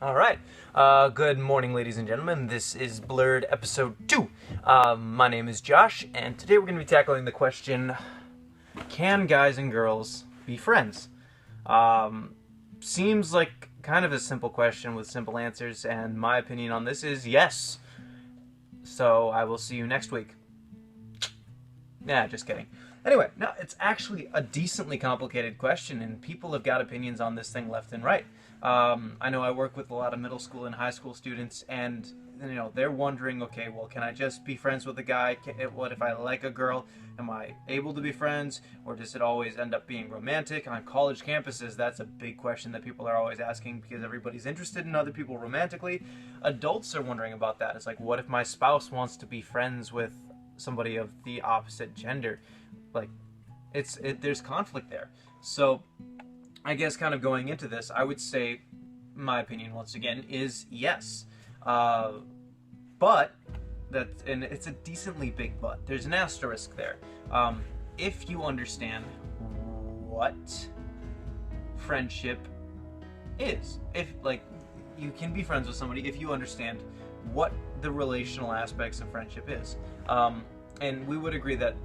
All right. Good morning, ladies and gentlemen. This is Blurred Episode 2. My name is Josh, and today we're going to be tackling the question, can guys and girls be friends? Seems like kind of a simple question with simple answers, and my opinion on this is yes. So I will see you next week. Nah, just kidding. Anyway, no, it's actually a decently complicated question, and people have got opinions on this thing left and right. I know I work with a lot of middle school and high school students, and they're wondering, okay, well, can I just be friends with a guy? What if I like a girl? Am I able to be friends, or does it always end up being romantic? On college campuses, that's a big question that people are always asking because everybody's interested in other people romantically. Adults are wondering about that. It's like, what if my spouse wants to be friends with somebody of the opposite gender? Like, there's conflict there. So I guess kind of going into this, I would say my opinion once again is yes. But and it's a decently big but. There's an asterisk there. If you understand what friendship is, if like you can be friends with somebody if you understand what the relational aspects of friendship is. And we would agree that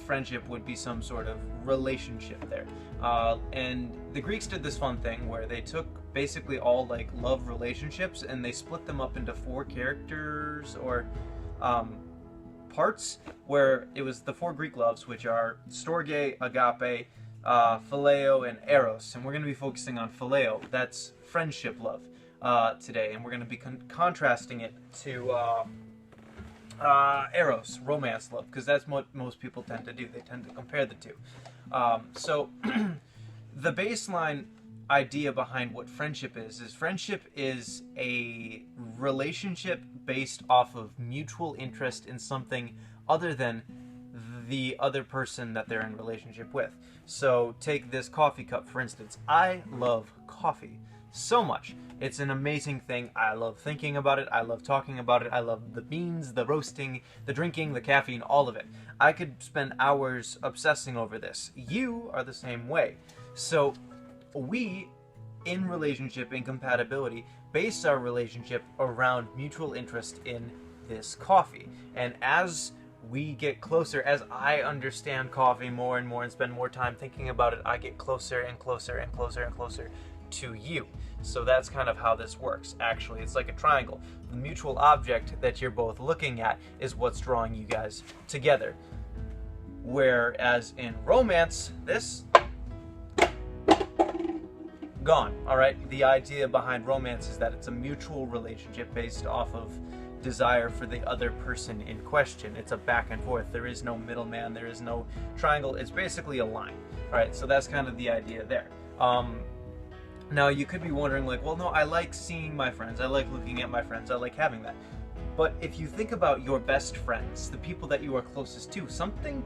friendship would be some sort of relationship there. And the Greeks did this fun thing where they took basically all like love relationships and they split them up into four characters or parts, where it was the four Greek loves, which are storge, agape, phileo, and eros. And we're going to be focusing on phileo. That's friendship love today, and we're going to be contrasting it to eros, romance love, because that's what most people tend to do. They tend to compare the two. So the baseline idea behind what friendship is friendship is a relationship based off of mutual interest in something other than the other person that they're in relationship with. So take this coffee cup, for instance. I love coffee so much. It's an amazing thing. I love thinking about it. I love talking about it. I love the beans, the roasting, the drinking, the caffeine, all of it. I could spend hours obsessing over this. You are the same way. So we, in relationship incompatibility, base our relationship around mutual interest in this coffee. And as we get closer, as I understand coffee more and more and spend more time thinking about it, I get closer and closer and closer and closer to you. So that's kind of how this works. Actually, it's like a triangle. The mutual object that you're both looking at is what's drawing you guys together. Whereas in romance, this gone. All right, the idea behind romance is that it's a mutual relationship based off of desire for the other person in question. It's a back and forth. There is no middleman. There is no triangle. It's basically a line. All right, so that's kind of the idea there. Now you could be wondering, like, well, no, I like seeing my friends. I like looking at my friends. I like having that. But if you think about your best friends, the people that you are closest to, something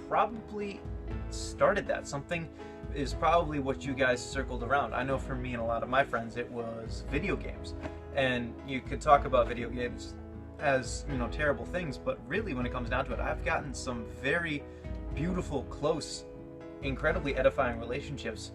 probably started that. Something is probably what you guys circled around. I know for me and a lot of my friends, it was video games. And you could talk about video games as, terrible things, but really when it comes down to it, I've gotten some very beautiful, close, incredibly edifying relationships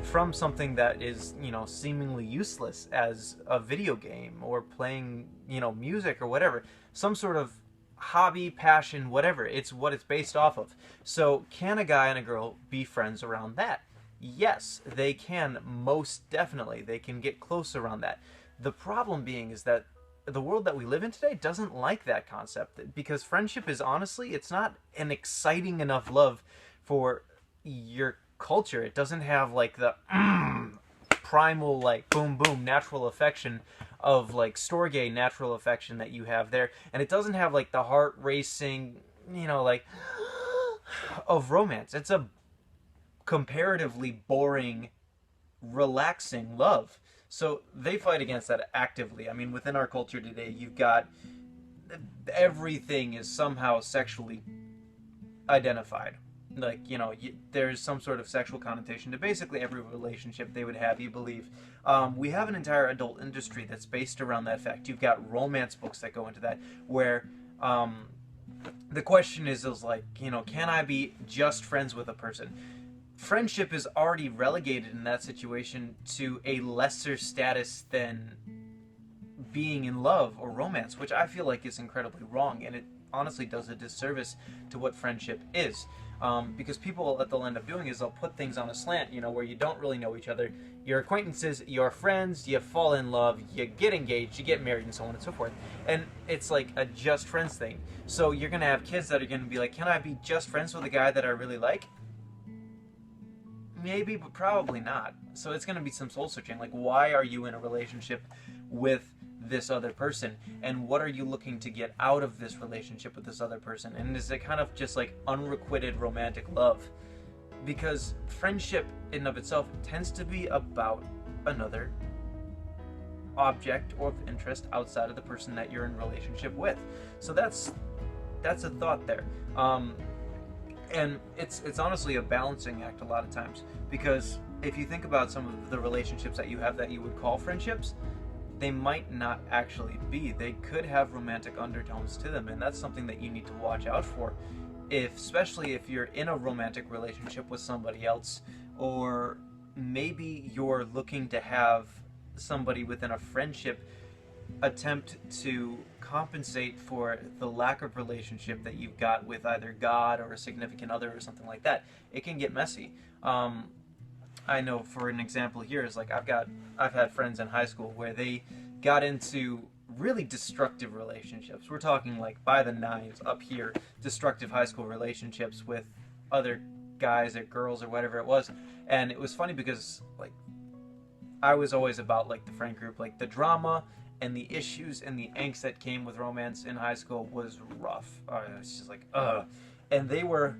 from something that is, seemingly useless as a video game or playing, music or whatever. Some sort of hobby, passion, whatever. It's what it's based off of. So can a guy and a girl be friends around that? Yes, they can, most definitely. They can get close around that. The problem being is that the world that we live in today doesn't like that concept, because friendship is, honestly, it's not an exciting enough love for your culture. It doesn't have like the primal, like, boom boom natural affection of like storge natural affection that you have there, and it doesn't have like the heart racing, like of romance. It's a comparatively boring, relaxing love. So they fight against that actively. I mean, within our culture today, you've got everything is somehow sexually identified. Like, there's some sort of sexual connotation to basically every relationship they would have, you believe. We have an entire adult industry that's based around that fact. You've got romance books that go into that, where the question is like, can I be just friends with a person? friendship is already relegated in that situation to a lesser status than being in love or romance, which I feel like is incredibly wrong, and it honestly does a disservice to what friendship is. Because people, what they'll end up doing is they'll put things on a slant, where you don't really know each other. Your acquaintances, your friends, you fall in love, you get engaged, you get married, and so on and so forth. And it's like a just friends thing. So you're going to have kids that are going to be like, can I be just friends with a guy that I really like? Maybe, but probably not. So it's going to be some soul searching. Like, why are you in a relationship with this other person, and what are you looking to get out of this relationship with this other person? And is it kind of just like unrequited romantic love? Because friendship in and of itself tends to be about another object or of interest outside of the person that you're in relationship with. So that's a thought there. And it's honestly a balancing act a lot of times, because if you think about some of the relationships that you have that you would call friendships, they might not actually be. They could have romantic undertones to them, and that's something that you need to watch out for. Especially if you're in a romantic relationship with somebody else, or maybe you're looking to have somebody within a friendship attempt to compensate for the lack of relationship that you've got with either God or a significant other or something like that. It can get messy. I know, for an example here, is like I've had friends in high school where they got into really destructive relationships. We're talking like by the nines up here, destructive high school relationships with other guys or girls or whatever it was. And it was funny because like I was always about like the friend group, like the drama and the issues and the angst that came with romance in high school was rough. It's just like, and they were,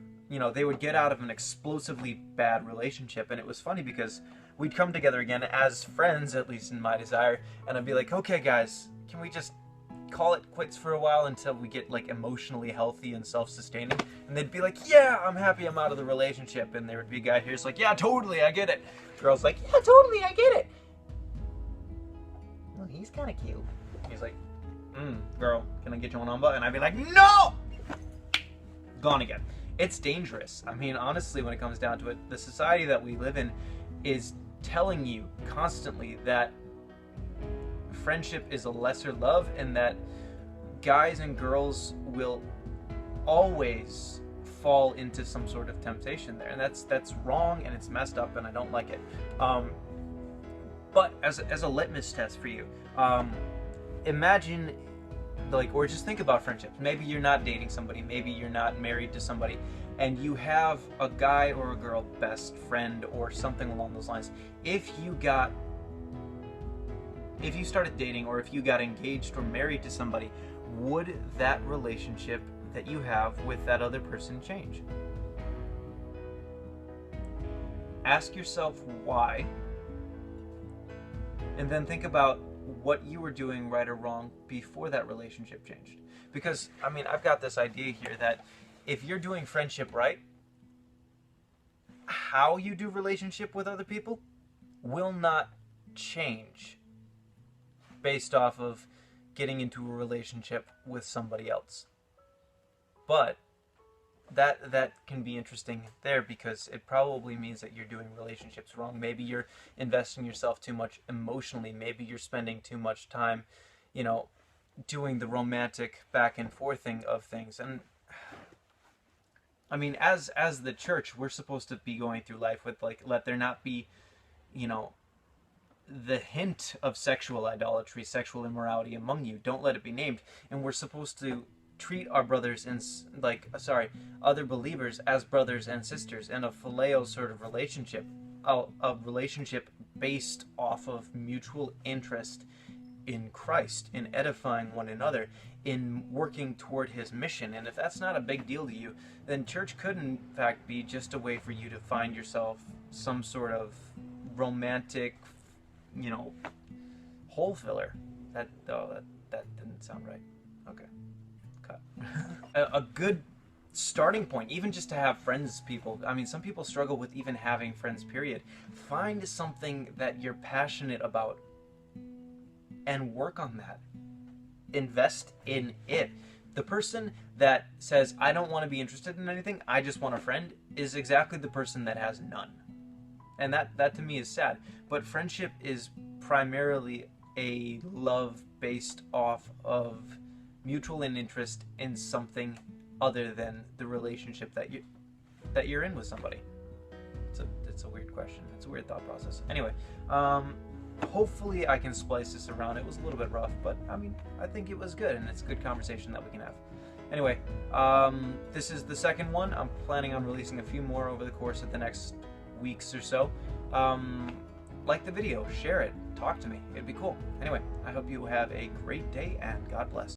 they would get out of an explosively bad relationship, and it was funny because we'd come together again as friends, at least in my desire, and I'd be like, okay guys, can we just call it quits for a while until we get like emotionally healthy and self-sustaining? And they'd be like, yeah, I'm happy I'm out of the relationship. And there would be a guy here who's like, yeah, totally, I get it. Girl's like, yeah, totally, I get it. Well, he's kind of cute. He's like, girl, can I get your number? And I'd be like, no! Gone again. It's dangerous. I mean, honestly, when it comes down to it, the society that we live in is telling you constantly that friendship is a lesser love, and that guys and girls will always fall into some sort of temptation there, and that's wrong, and it's messed up, and I don't like it. But as a litmus test for you, imagine, like, or just think about friendships. Maybe you're not dating somebody, maybe you're not married to somebody, and you have a guy or a girl best friend or something along those lines. If you started dating, or if you got engaged or married to somebody, would that relationship that you have with that other person change? Ask yourself why, and then think about what you were doing right or wrong before that relationship changed. Because, I mean, I've got this idea here that if you're doing friendship right, how you do relationship with other people will not change based off of getting into a relationship with somebody else. But that can be interesting there, because it probably means that you're doing relationships wrong. Maybe you're investing yourself too much emotionally. Maybe you're spending too much time, doing the romantic back and forthing of things. And I mean, as the church, we're supposed to be going through life with, like, let there not be, the hint of sexual idolatry, sexual immorality among you. Don't let it be named. And we're supposed to treat our brothers and other believers as brothers and sisters in a phileo sort of relationship, a relationship based off of mutual interest in Christ, in edifying one another, in working toward his mission. And if that's not a big deal to you, then church could in fact be just a way for you to find yourself some sort of romantic, hole filler. That didn't sound right. Okay. A good starting point, even just to have friends, people. I mean, some people struggle with even having friends, period. Find something that you're passionate about and work on that. Invest in it. The person that says, I don't want to be interested in anything, I just want a friend, is exactly the person that has none. And that to me is sad. But friendship is primarily a love based off of mutual interest in something other than the relationship that you're in with somebody. It's a weird question. It's a weird thought process. Anyway, hopefully I can splice this around. It was a little bit rough, but I mean, I think it was good, and it's a good conversation that we can have. Anyway, this is the second one. I'm planning on releasing a few more over the course of the next weeks or so. Like the video, share it, talk to me. It'd be cool. Anyway, I hope you have a great day, and God bless.